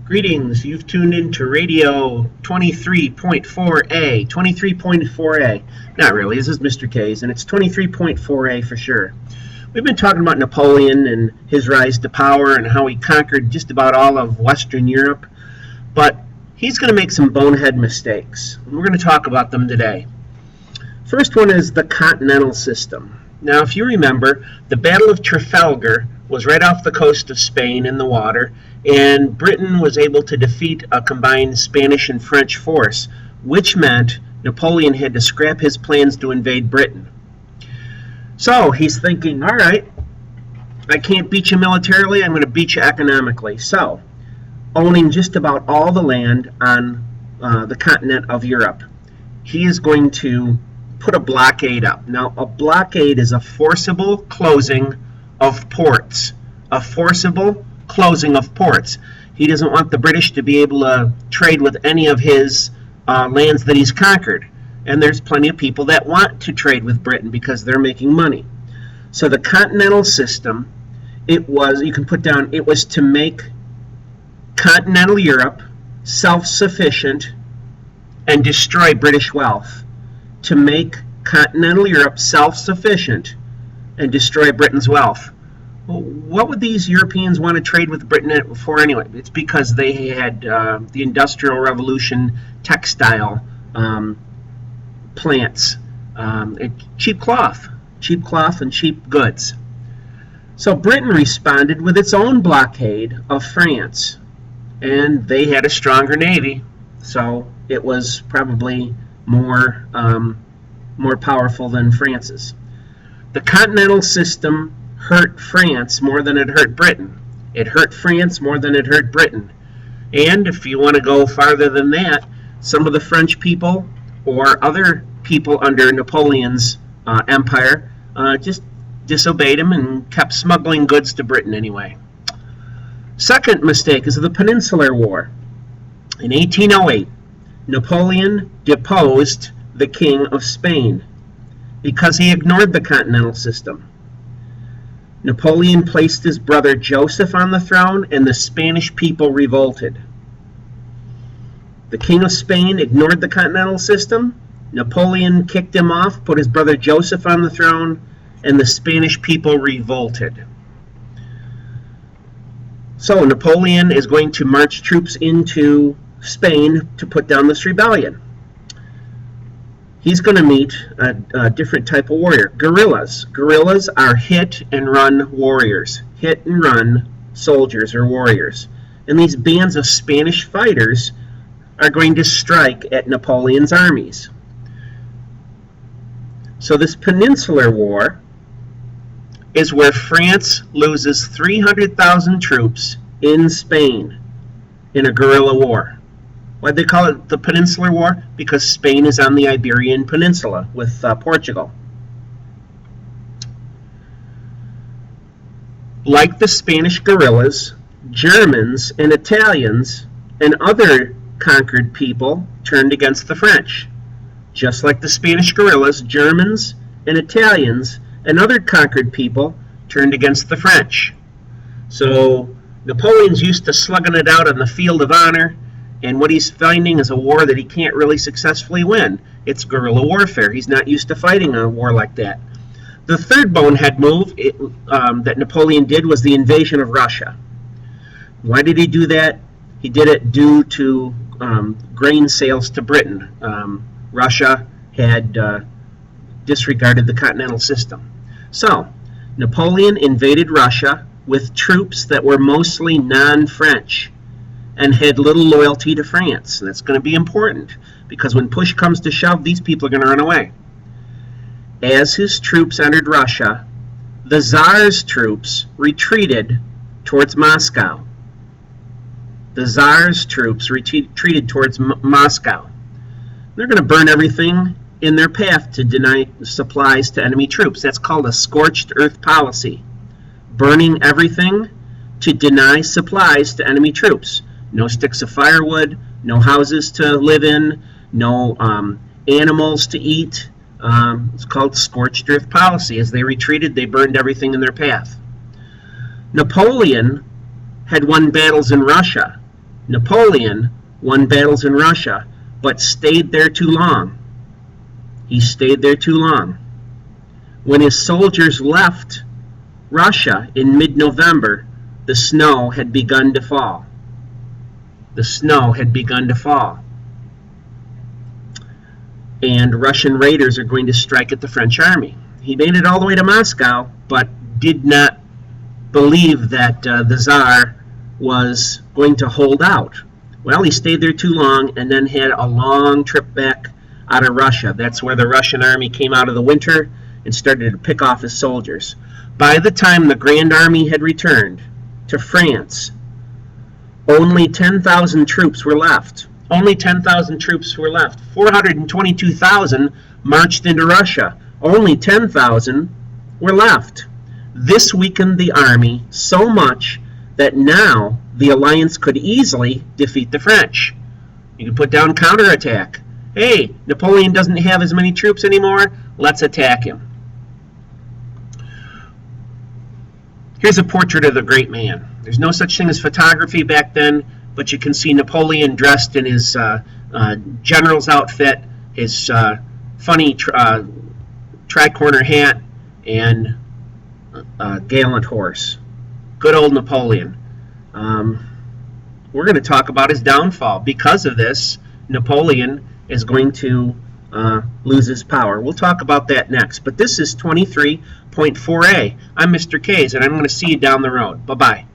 Greetings, you've tuned into radio 23.4A. 23.4A. Not really, this is Mr. K's, and it's 23.4A for sure. We've been talking about Napoleon and his rise to power and how he conquered just about all of Western Europe, but he's going to make some bonehead mistakes, and we're going to talk about them today. First one is the continental system. Now, if you remember, the Battle of Trafalgar was right off the coast of Spain in the water, and Britain was able to defeat a combined Spanish and French force, which meant Napoleon had to scrap his plans to invade Britain. So he's thinking, all right, I can't beat you militarily, I'm going to beat you economically. So, owning just about all the land on the continent of Europe, he is going to put a blockade up. Now, a blockade is a forcible closing of ports. A forcible closing of ports. He doesn't want the British to be able to trade with any of his lands that he's conquered. And there's plenty of people that want to trade with Britain because they're making money. So the continental system, it was to make continental Europe self-sufficient and destroy British wealth. To make continental Europe self-sufficient and destroy Britain's wealth. Well, what would these Europeans want to trade with Britain for anyway? It's because they had the Industrial Revolution textile plants, cheap cloth and cheap goods. So Britain responded with its own blockade of France, and they had a stronger navy, so it was probably more powerful than France's. The continental system hurt France more than it hurt Britain. It hurt France more than it hurt Britain. And if you want to go farther than that, some of the French people or other people under Napoleon's empire just disobeyed him and kept smuggling goods to Britain anyway. Second mistake is the Peninsular War. In 1808, Napoleon deposed the King of Spain because he ignored the continental system. Napoleon placed his brother Joseph on the throne, and the Spanish people revolted. The King of Spain ignored the continental system. Napoleon kicked him off, put his brother Joseph on the throne, and the Spanish people revolted. So Napoleon is going to march troops into Spain to put down this rebellion. He's going to meet a different type of warrior, guerrillas. Guerrillas are hit-and-run warriors, hit-and-run soldiers or warriors. And these bands of Spanish fighters are going to strike at Napoleon's armies. So this Peninsular War is where France loses 300,000 troops in Spain in a guerrilla war. Why do they call it the Peninsular War? Because Spain is on the Iberian Peninsula with Portugal. Like the Spanish guerrillas, Germans and Italians and other conquered people turned against the French. Just like the Spanish guerrillas, Germans and Italians and other conquered people turned against the French. So Napoleon's used to slugging it out on the field of honor, and what he's finding is a war that he can't really successfully win. It's guerrilla warfare. He's not used to fighting a war like that. The third bonehead move that Napoleon did was the invasion of Russia. Why did he do that? He did it due to grain sales to Britain. Russia had disregarded the continental system. So, Napoleon invaded Russia with troops that were mostly non-French and had little loyalty to France. And that's going to be important because when push comes to shove, these people are going to run away. As his troops entered Russia, the Tsar's troops retreated towards Moscow. The Tsar's troops retreated towards Moscow. They're going to burn everything in their path to deny supplies to enemy troops. That's called a scorched earth policy. Burning everything to deny supplies to enemy troops. No sticks of firewood, no houses to live in, no animals to eat. It's called scorched earth policy. As they retreated, they burned everything in their path. Napoleon had won battles in Russia, Napoleon won battles in Russia, but stayed there too long. He stayed there too long. When his soldiers left Russia in mid-November, the snow had begun to fall. The snow had begun to fall. And Russian raiders are going to strike at the French army. He made it all the way to Moscow, but did not believe that the Tsar was going to hold out. Well, he stayed there too long and then had a long trip back out of Russia. That's where the Russian army came out of the winter and started to pick off his soldiers. By the time the Grand Army had returned to France, only 10,000 troops were left. Only 10,000 troops were left. 422,000 marched into Russia. Only 10,000 were left. This weakened the army so much that now the alliance could easily defeat the French. You can put down counterattack. Hey, Napoleon doesn't have as many troops anymore. Let's attack him. Here's a portrait of the great man. There's no such thing as photography back then, but you can see Napoleon dressed in his general's outfit, his funny tri-corner hat, and gallant horse. Good old Napoleon. We're going to talk about his downfall. Because of this, Napoleon is going to lose his power. We'll talk about that next. But this is 23.4a. I'm Mr. Kays, and I'm going to see you down the road. Bye-bye.